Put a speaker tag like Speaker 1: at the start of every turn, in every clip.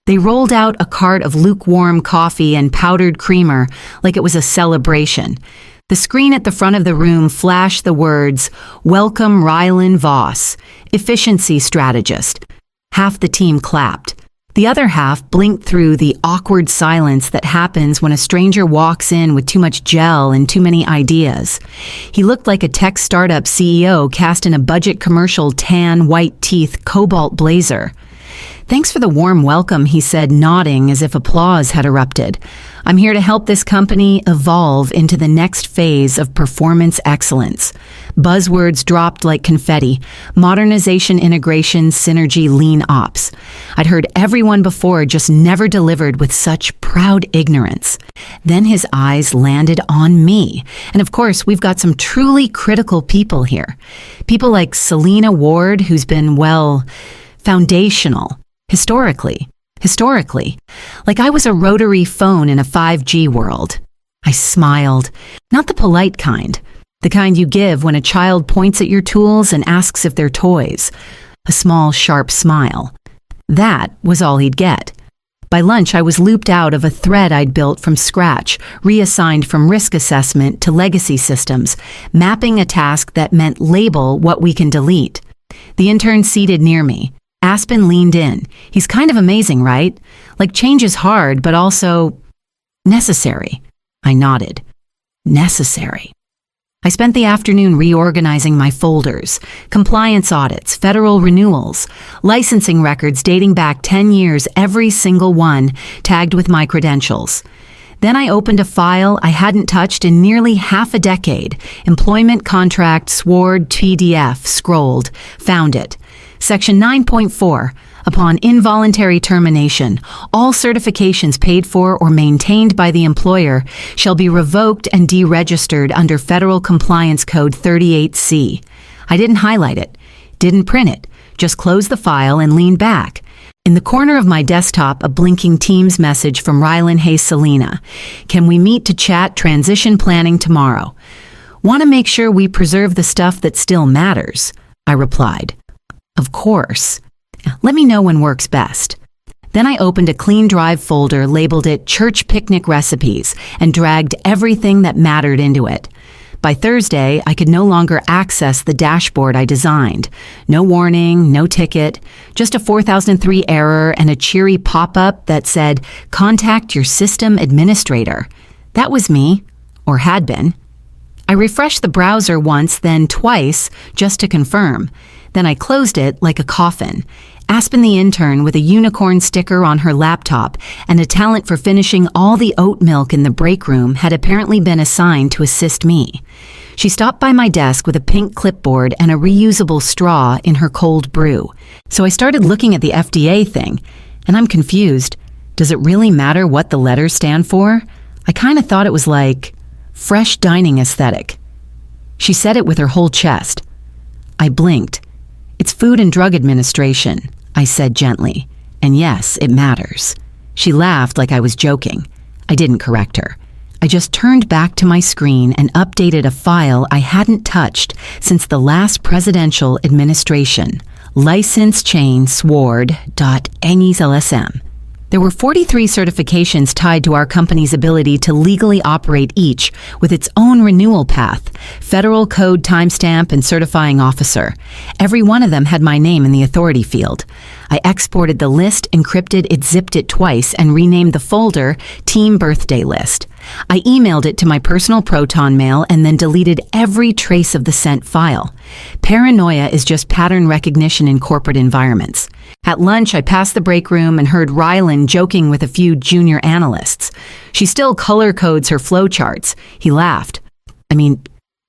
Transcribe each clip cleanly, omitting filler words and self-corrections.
Speaker 1: They rolled out a cart of lukewarm coffee and powdered creamer like it was a celebration. The screen at the front of the room flashed the words, "Welcome Rylan Voss, efficiency strategist." Half the team clapped. The other half blinked through the awkward silence that happens when a stranger walks in with too much gel and too many ideas. He looked like a tech startup CEO cast in a budget commercial tan, white teeth, cobalt blazer. "Thanks for the warm welcome," he said, nodding as if applause had erupted. "I'm here to help this company evolve into the next phase of performance excellence." Buzzwords dropped like confetti: modernization, integration, synergy, lean ops. I'd heard everyone before, just never delivered with such proud ignorance. Then his eyes landed on me. And of course, we've got some truly critical people here. People like Selena Ward, who's been, well, foundational. Historically. Like I was a rotary phone in a 5G world. I smiled. Not the polite kind. The kind you give when a child points at your tools and asks if they're toys. A small, sharp smile. That was all he'd get. By lunch, I was looped out of a thread I'd built from scratch, reassigned from risk assessment to legacy systems, mapping a task that meant label what we can delete. The intern seated near me. Aspen leaned in. He's kind of amazing, right? Like change is hard, but also necessary. I nodded. Necessary. I spent the afternoon reorganizing my folders, compliance audits, federal renewals, licensing records dating back 10 years, every single one tagged with my credentials. Then I opened a file I hadn't touched in nearly half a decade. Employment contract, sword, PDF, scrolled, found it. Section 9.4, upon involuntary termination, all certifications paid for or maintained by the employer shall be revoked and deregistered under Federal Compliance Code 38C. I didn't highlight it, didn't print it, just closed the file and leaned back. In the corner of my desktop, a blinking Teams message from Rylan. "Hey Selena, can we meet to chat transition planning tomorrow? Want to make sure we preserve the stuff that still matters," I replied. "Of course. Let me know when works best." Then I opened a clean drive folder, labeled it Church Picnic Recipes, and dragged everything that mattered into it. By Thursday, I could no longer access the dashboard I designed. No warning, no ticket, just a 4003 error and a cheery pop-up that said, "Contact your system administrator." That was me, or had been. I refreshed the browser once, then twice, just to confirm. Then I closed it like a coffin. Aspen the intern, with a unicorn sticker on her laptop and a talent for finishing all the oat milk in the break room, had apparently been assigned to assist me. She stopped by my desk with a pink clipboard and a reusable straw in her cold brew. So I started looking at the FDA thing, and I'm confused. Does it really matter what the letters stand for? I kind of thought it was like fresh dining aesthetic. She said it with her whole chest. I blinked. "It's Food and Drug Administration," I said gently. "And yes, it matters." She laughed like I was joking. I didn't correct her. I just turned back to my screen and updated a file I hadn't touched since the last presidential administration. License chain sword.NESLSM. There were 43 certifications tied to our company's ability to legally operate, each with its own renewal path, federal code timestamp, and certifying officer. Every one of them had my name in the authority field. I exported the list, encrypted it, zipped it twice, and renamed the folder Team Birthday List. I emailed it to my personal Proton mail and then deleted every trace of the sent file. Paranoia is just pattern recognition in corporate environments. At lunch, I passed the break room and heard Rylan joking with a few junior analysts. She still color codes her flowcharts. He laughed. "I mean,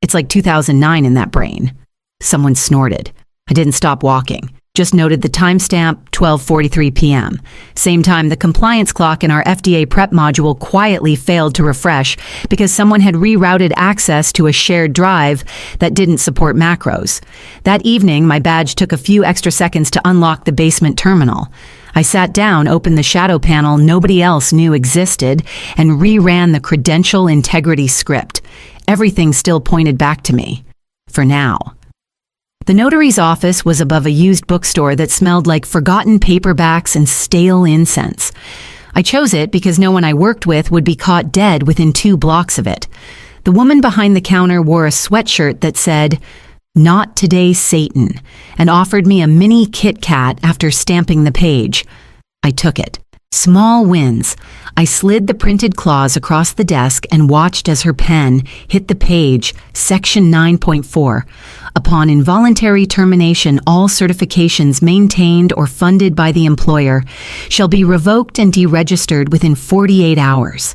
Speaker 1: it's like 2009 in that brain." Someone snorted. I didn't stop walking. Just noted the timestamp, 12:43 p.m. Same time the compliance clock in our FDA prep module quietly failed to refresh because someone had rerouted access to a shared drive that didn't support macros. That evening, my badge took a few extra seconds to unlock the basement terminal. I sat down, opened the shadow panel nobody else knew existed, and reran the credential integrity script. Everything still pointed back to me. For now. The notary's office was above a used bookstore that smelled like forgotten paperbacks and stale incense. I chose it because no one I worked with would be caught dead within 2 blocks of it. The woman behind the counter wore a sweatshirt that said, "Not today, Satan," and offered me a mini Kit Kat after stamping the page. I took it. Small wins. I slid the printed clause across the desk and watched as her pen hit the page, Section 9.4. Upon involuntary termination, all certifications maintained or funded by the employer shall be revoked and deregistered within 48 hours.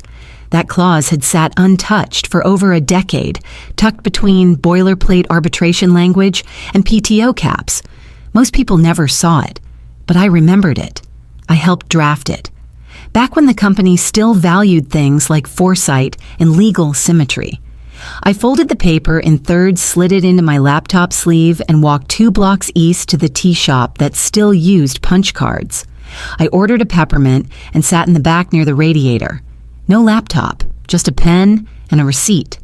Speaker 1: That clause had sat untouched for over a decade, tucked between boilerplate arbitration language and PTO caps. Most people never saw it, but I remembered it. I helped draft it. Back when the company still valued things like foresight and legal symmetry. I folded the paper in thirds, slid it into my laptop sleeve, and walked 2 blocks east to the tea shop that still used punch cards. I ordered a peppermint and sat in the back near the radiator. No laptop, just a pen and a receipt.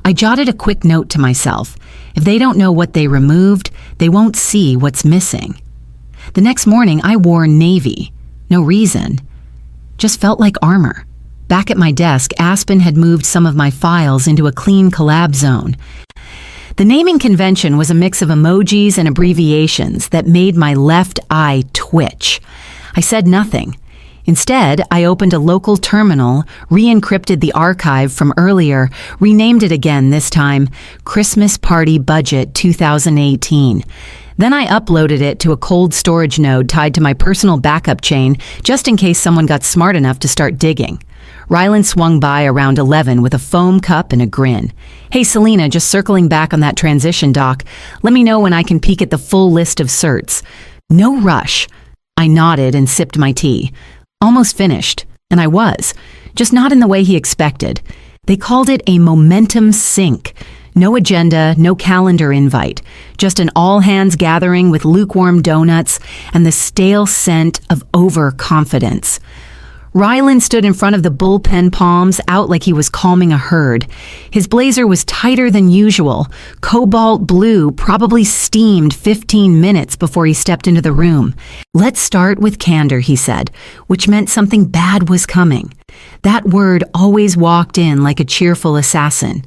Speaker 1: I jotted a quick note to myself. If they don't know what they removed, they won't see what's missing. The next morning, I wore navy. No reason. Just felt like armor. Back at my desk, Aspen had moved some of my files into a clean collab zone. The naming convention was a mix of emojis and abbreviations that made my left eye twitch. I said nothing. Instead, I opened a local terminal, re-encrypted the archive from earlier, renamed it again, this time Christmas Party Budget 2018. Then I uploaded it to a cold storage node tied to my personal backup chain, just in case someone got smart enough to start digging. Rylan swung by around 11 with a foam cup and a grin. "Hey, Selena, just circling back on that transition doc. Let me know when I can peek at the full list of certs." "No rush." I nodded and sipped my tea. Almost finished, and I was, just not in the way he expected. They called it a momentum sink. No agenda, no calendar invite, just an all-hands gathering with lukewarm donuts and the stale scent of overconfidence. Rylan stood in front of the bullpen palms out like he was calming a herd. His blazer was tighter than usual, cobalt blue, probably steamed 15 minutes before he stepped into the room. "Let's start with candor," he said, which meant something bad was coming. That word always walked in like a cheerful assassin.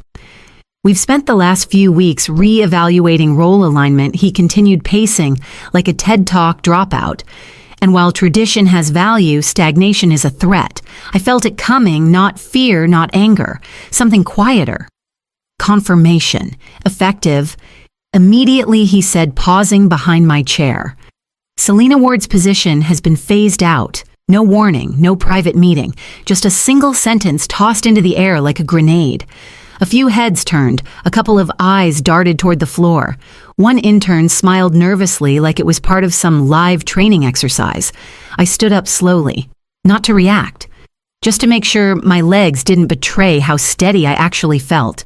Speaker 1: "We've spent the last few weeks re-evaluating role alignment," he continued, pacing like a TED Talk dropout. "And while tradition has value, stagnation is a threat. I felt it coming, not fear, not anger. Something quieter. Confirmation. Effective. Immediately," he said, pausing behind my chair. "Selena Ward's position has been phased out. No warning, no private meeting. Just a single sentence tossed into the air like a grenade. A few heads turned, a couple of eyes darted toward the floor. One intern smiled nervously like it was part of some live training exercise. I stood up slowly, not to react, just to make sure my legs didn't betray how steady I actually felt.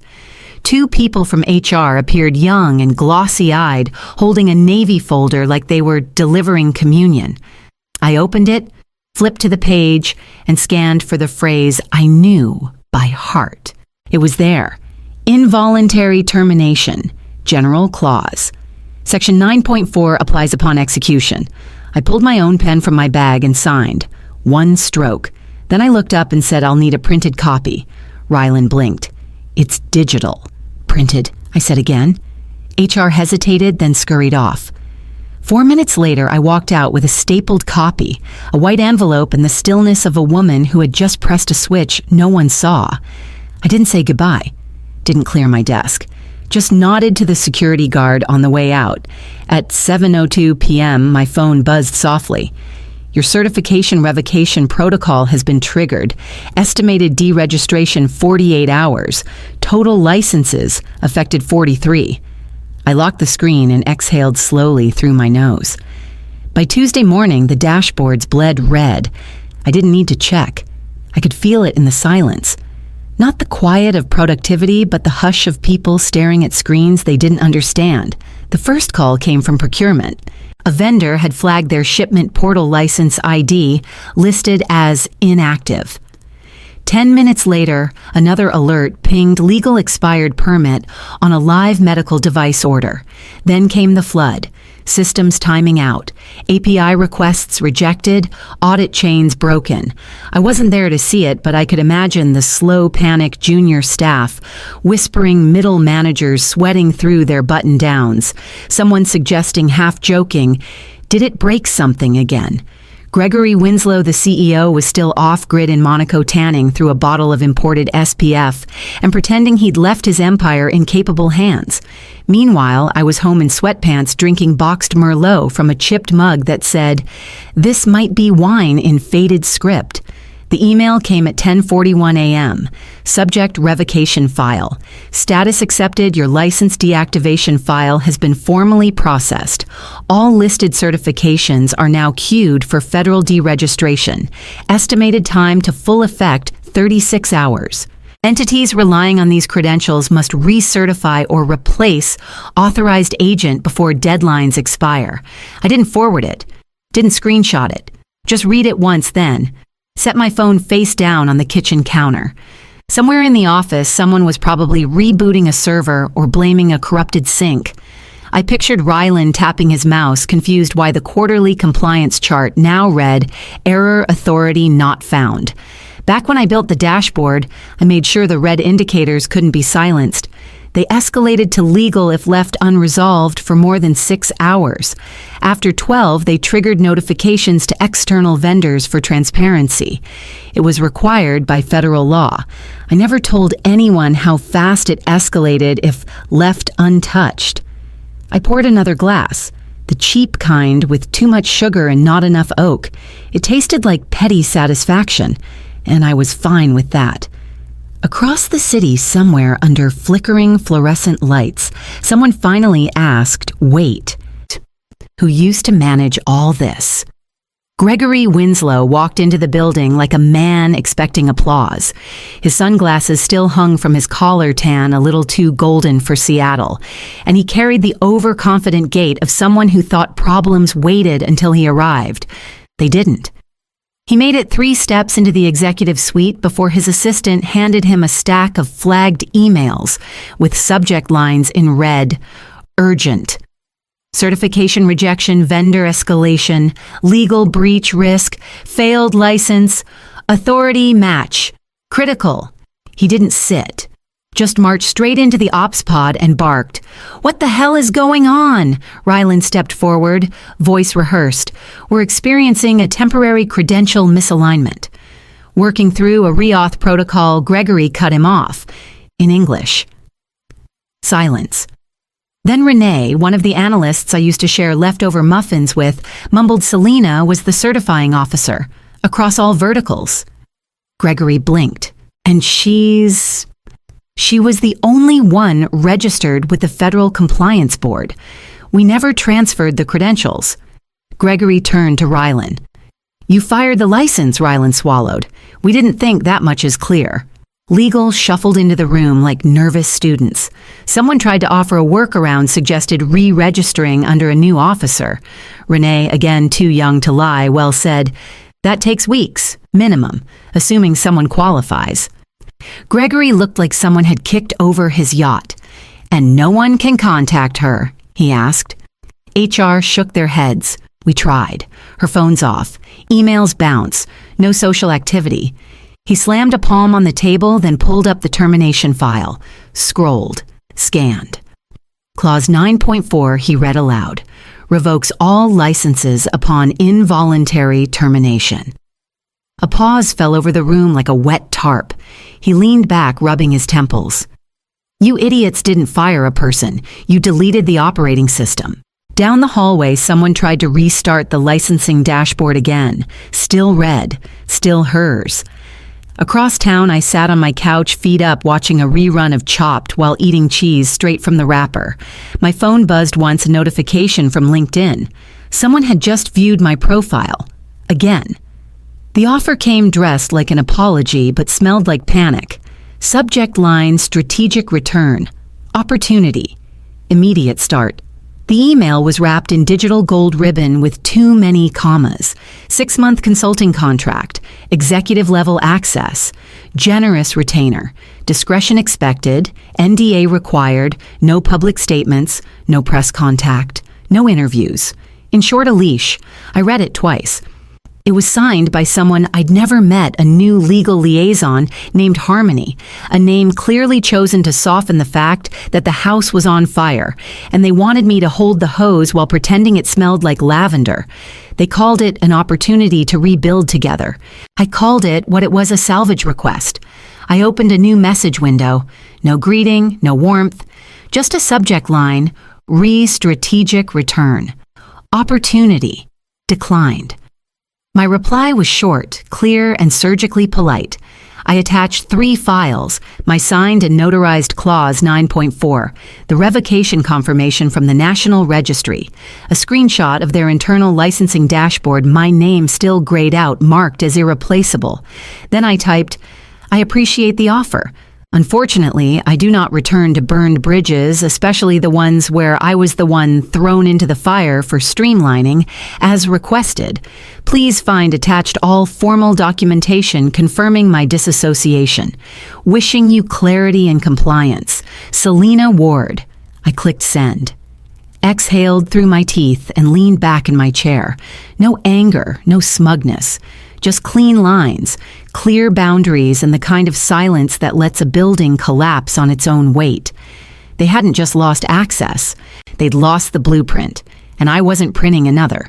Speaker 1: 2 people from HR appeared young and glossy-eyed, holding a Navy folder like they were delivering communion. I opened it, flipped to the page, and scanned for the phrase I knew by heart. It was there. Involuntary termination. General clause. Section 9.4 applies upon execution. I pulled my own pen from my bag and signed. 1 stroke. Then I looked up and said, "I'll need a printed copy." Rylan blinked. "It's digital." "Printed," I said again. HR hesitated, then scurried off. 4 minutes later, I walked out with a stapled copy, a white envelope, and the stillness of a woman who had just pressed a switch no one saw. I didn't say goodbye, didn't clear my desk, just nodded to the security guard on the way out. At 7:02 p.m., my phone buzzed softly. "Your certification revocation protocol has been triggered. Estimated deregistration 48 hours. Total licenses affected 43. I locked the screen and exhaled slowly through my nose. By Tuesday morning, the dashboards bled red. I didn't need to check. I could feel it in the silence. Not the quiet of productivity, but the hush of people staring at screens they didn't understand. The first call came from procurement. A vendor had flagged their shipment portal license ID listed as inactive. 10 minutes later, another alert pinged legal expired permit on a live medical device order. Then came the flood. Systems timing out, API requests rejected, audit chains broken. I wasn't there to see it, but I could imagine the slow panic junior staff, whispering middle managers sweating through their button-downs, someone suggesting half-joking, "Did it break something again?" Gregory Winslow, the CEO, was still off-grid in Monaco tanning through a bottle of imported SPF and pretending he'd left his empire in capable hands. Meanwhile, I was home in sweatpants drinking boxed Merlot from a chipped mug that said, "This might be wine in faded script." The email came at 10:41 a.m. Subject: revocation file. Status accepted. Your license deactivation file has been formally processed. All listed certifications are now queued for federal deregistration. Estimated time to full effect, 36 hours. Entities relying on these credentials must recertify or replace authorized agent before deadlines expire. I didn't forward it. Didn't screenshot it. Just read it once then. Set my phone face down on the kitchen counter. Somewhere in the office, someone was probably rebooting a server or blaming a corrupted sink. I pictured Rylan tapping his mouse, confused why the quarterly compliance chart now read, "Error authority not found." Back when I built the dashboard, I made sure the red indicators couldn't be silenced. They escalated to legal if left unresolved for more than 6 hours. After 12, they triggered notifications to external vendors for transparency. It was required by federal law. I never told anyone how fast it escalated if left untouched. I poured another glass, the cheap kind with too much sugar and not enough oak. It tasted like petty satisfaction, and I was fine with that. Across the city, somewhere under flickering fluorescent lights, someone finally asked, "Wait, who used to manage all this?" Gregory Winslow walked into the building like a man expecting applause. His sunglasses still hung from his collar tan, a little too golden for Seattle, and he carried the overconfident gait of someone who thought problems waited until he arrived. They didn't. He made it 3 steps into the executive suite before his assistant handed him a stack of flagged emails with subject lines in red, "Urgent." Certification rejection, vendor escalation, legal breach risk, failed license, authority match, critical. He didn't sit, just marched straight into the ops pod and barked. "What the hell is going on?" Rylan stepped forward, voice rehearsed. "We're experiencing a temporary credential misalignment." Working through a reauth protocol, Gregory cut him off. In English. Silence. Then Renee, one of the analysts I used to share leftover muffins with, mumbled Selena was the certifying officer, across all verticals. Gregory blinked. And she was the only one registered with the Federal Compliance Board. We never transferred the credentials. Gregory turned to Rylan. "You fired the license," Rylan swallowed. "We didn't think that much is clear." Legal shuffled into the room like nervous students. Someone tried to offer a workaround, suggested re-registering under a new officer. Renee, again too young to lie, well said, "That takes weeks, minimum, assuming someone qualifies." Gregory looked like someone had kicked over his yacht. "And no one can contact her?" he asked. HR shook their heads. "We tried. Her phone's off. Emails bounce. No social activity." He slammed a palm on the table, then pulled up the termination file. Scrolled. Scanned. Clause 9.4, he read aloud. Revokes all licenses upon involuntary termination. A pause fell over the room like a wet tarp. He leaned back, rubbing his temples. "You idiots didn't fire a person. You deleted the operating system." Down the hallway, someone tried to restart the licensing dashboard again. Still red. Still hers. Across town, I sat on my couch, feet up, watching a rerun of Chopped while eating cheese straight from the wrapper. My phone buzzed once, a notification from LinkedIn. Someone had just viewed my profile. Again. The offer came dressed like an apology, but smelled like panic. Subject line, strategic return. Opportunity. Immediate start. The email was wrapped in digital gold ribbon with too many commas. 6-month consulting contract, executive level access, generous retainer, discretion expected, NDA required, no public statements, no press contact, no interviews. In short, a leash. I read it twice. It was signed by someone I'd never met, a new legal liaison named Harmony, a name clearly chosen to soften the fact that the house was on fire, and they wanted me to hold the hose while pretending it smelled like lavender. They called it an opportunity to rebuild together. I called it what it was, a salvage request. I opened a new message window. No greeting, no warmth, just a subject line, strategic return. Opportunity. Declined. My reply was short, clear, and surgically polite. I attached 3 files, my signed and notarized Clause 9.4, the revocation confirmation from the National Registry, a screenshot of their internal licensing dashboard, my name still grayed out, marked as irreplaceable. Then I typed, "I appreciate the offer. Unfortunately, I do not return to burned bridges, especially the ones where I was the one thrown into the fire for streamlining, as requested. Please find attached all formal documentation confirming my disassociation. Wishing you clarity and compliance. Selena Ward." I clicked send. Exhaled through my teeth and leaned back in my chair. No anger, no smugness. Just clean lines, clear boundaries, and the kind of silence that lets a building collapse on its own weight. They hadn't just lost access, they'd lost the blueprint, and I wasn't printing another.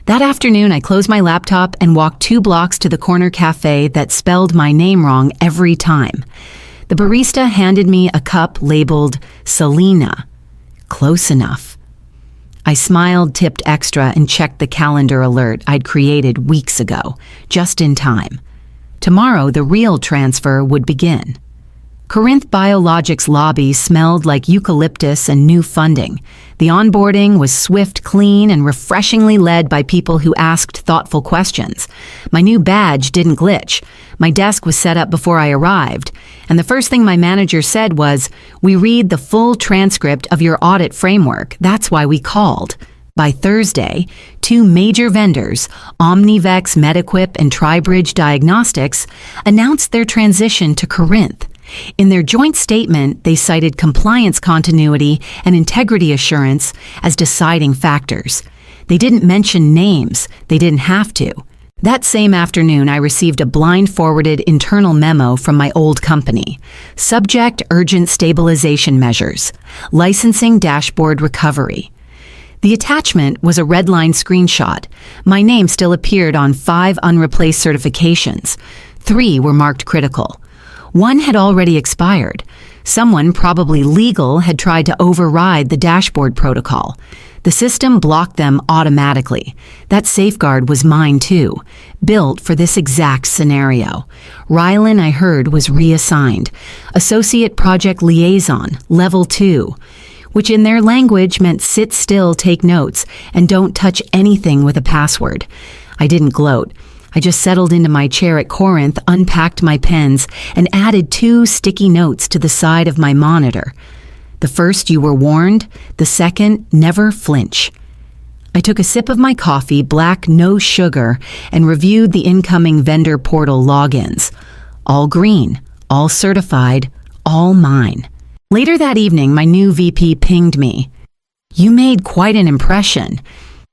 Speaker 1: That afternoon, I closed my laptop and walked 2 blocks to the corner cafe that spelled my name wrong every time. The barista handed me a cup labeled Selena. Close enough. I smiled, tipped extra, and checked the calendar alert I'd created weeks ago, just in time. Tomorrow, the real transfer would begin. Corinth Biologics lobby smelled like eucalyptus and new funding. The onboarding was swift, clean, and refreshingly led by people who asked thoughtful questions. My new badge didn't glitch. My desk was set up before I arrived, and the first thing my manager said was, "We read the full transcript of your audit framework. That's why we called." By Thursday, 2 major vendors, Omnivex MedEquip and TriBridge Diagnostics, announced their transition to Corinth. In their joint statement, they cited compliance continuity and integrity assurance as deciding factors. They didn't mention names. They didn't have to. That same afternoon, I received a blind-forwarded internal memo from my old company. Subject: urgent stabilization measures. Licensing dashboard recovery. The attachment was a red-line screenshot. My name still appeared on 5 unreplaced certifications. 3 were marked critical. 1 had already expired. Someone, probably legal, had tried to override the dashboard protocol. The system blocked them automatically. That safeguard was mine too, built for this exact scenario. Rylan, I heard, was reassigned. Associate Project Liaison, Level 2, which in their language meant sit still, take notes, and don't touch anything with a password. I didn't gloat. I just settled into my chair at Corinth, unpacked my pens, and added 2 sticky notes to the side of my monitor. The first, "You were warned." The second, "Never flinch." I took a sip of my coffee, black, no sugar, and reviewed the incoming vendor portal logins. All green, all certified, all mine. Later that evening, my new VP pinged me. "You made quite an impression.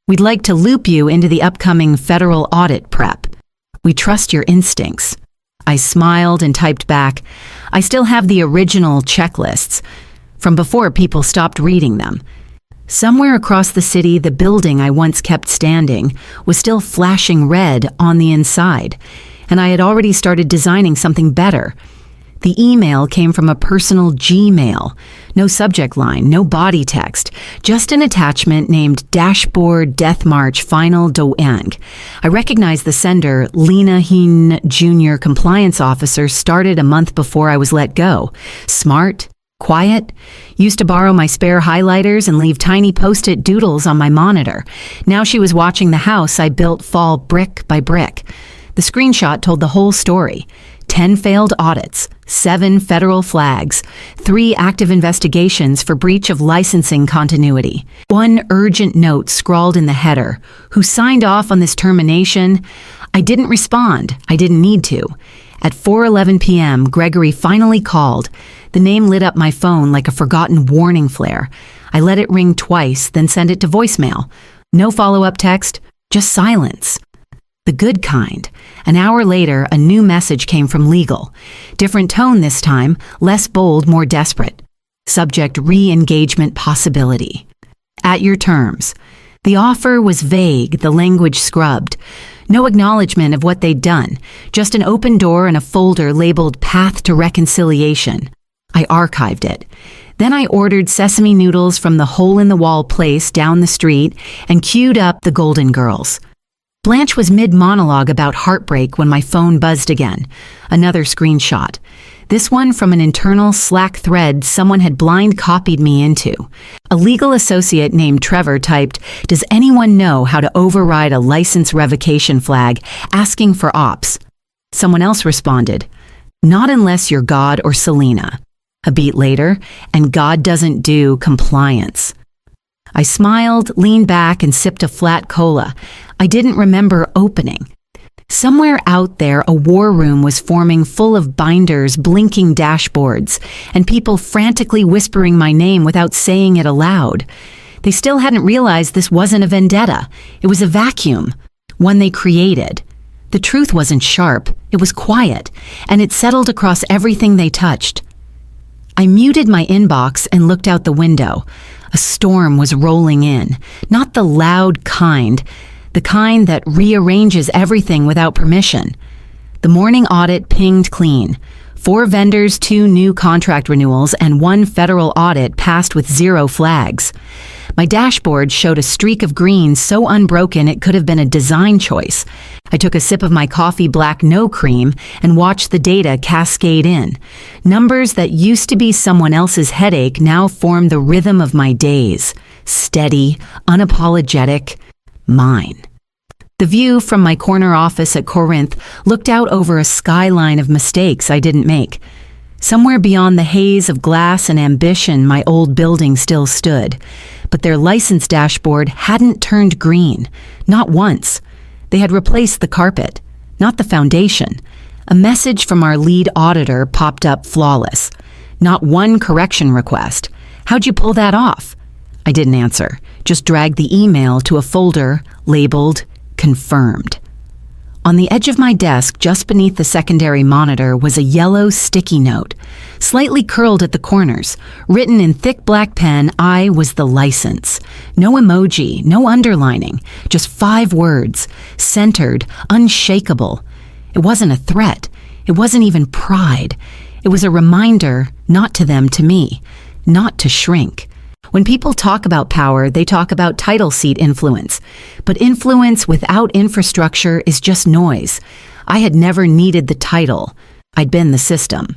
Speaker 1: We'd like to loop you into the upcoming federal audit prep. We trust your instincts." I smiled and typed back, "I still have the original checklists from before people stopped reading them." Somewhere across the city, the building I once kept standing was still flashing red on the inside, and I had already started designing something better. The email came from a personal Gmail. No subject line, no body text, just an attachment named Dashboard Death March Final Doang. I recognized the sender, Lena Heen, Jr. Compliance Officer, started a month before I was let go. Smart, quiet, used to borrow my spare highlighters and leave tiny post-it doodles on my monitor. Now she was watching the house I built fall brick by brick. The screenshot told the whole story. 10 failed audits, 7 federal flags, 3 active investigations for breach of licensing continuity, 1 urgent note scrawled in the header. Who signed off on this termination? I didn't respond. I didn't need to. At 4:11 p.m., Gregory finally called. The name lit up my phone like a forgotten warning flare. I let it ring twice, then sent it to voicemail. No follow-up text, just silence. The good kind. An hour later, a new message came from legal. Different tone this time, less bold, more desperate. Subject: re-engagement possibility. At your terms. The offer was vague, the language scrubbed. No acknowledgement of what they'd done, just an open door and a folder labeled Path to Reconciliation. I archived it. Then I ordered sesame noodles from the hole-in-the-wall place down the street and queued up the Golden Girls. Blanche was mid-monologue about heartbreak when my phone buzzed again. Another screenshot. This one from an internal Slack thread someone had blind copied me into. A legal associate named Trevor typed, "Does anyone know how to override a license revocation flag asking for ops?" Someone else responded, "Not unless you're God or Selena." A beat later, "And God doesn't do compliance." I smiled, leaned back, and sipped a flat cola. I didn't remember opening. Somewhere out there, a war room was forming, full of binders, blinking dashboards, and people frantically whispering my name without saying it aloud. They still hadn't realized this wasn't a vendetta. It was a vacuum, one they created. The truth wasn't sharp, it was quiet, and it settled across everything they touched. I muted my inbox and looked out the window. A storm was rolling in, not the loud kind, the kind that rearranges everything without permission. The morning audit pinged clean. 4 vendors, 2 new contract renewals, and 1 federal audit passed with 0 flags. My dashboard showed a streak of green so unbroken it could have been a design choice. I took a sip of my coffee black no cream and watched the data cascade in. Numbers that used to be someone else's headache now formed the rhythm of my days. Steady, unapologetic, mine. The view from my corner office at Corinth looked out over a skyline of mistakes I didn't make. Somewhere beyond the haze of glass and ambition, my old building still stood. But their license dashboard hadn't turned green. Not once. They had replaced the carpet, not the foundation. A message from our lead auditor popped up flawless. Not one correction request. How'd you pull that off? I didn't answer, just dragged the email to a folder labeled Confirmed. On the edge of my desk, just beneath the secondary monitor, was a yellow sticky note, slightly curled at the corners. Written in thick black pen, I was the license. No emoji, no underlining, just 5 words, centered, unshakable. It wasn't a threat. It wasn't even pride. It was a reminder, not to them, to me, not to shrink. When people talk about power, they talk about title seat influence. But influence without infrastructure is just noise. I had never needed the title. I'd been the system.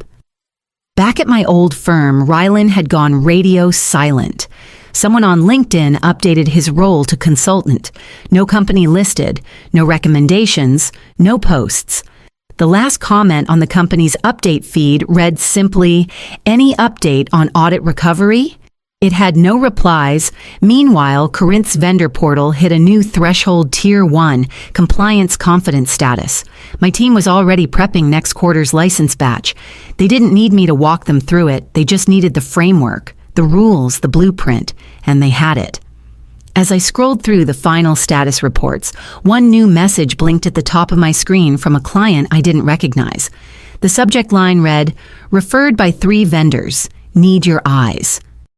Speaker 1: Back at my old firm, Rylan had gone radio silent. Someone on LinkedIn updated his role to consultant. No company listed, no recommendations, no posts. The last comment on the company's update feed read simply, "Any update on audit recovery?" It had no replies. Meanwhile, Corinth's vendor portal hit a new threshold Tier 1, compliance confidence status. My team was already prepping next quarter's license batch. They didn't need me to walk them through it. They just needed the framework, the rules, the blueprint, and they had it. As I scrolled through the final status reports, one new message blinked at the top of my screen from a client I didn't recognize. The subject line read, "Referred by 3 vendors. Need your eyes."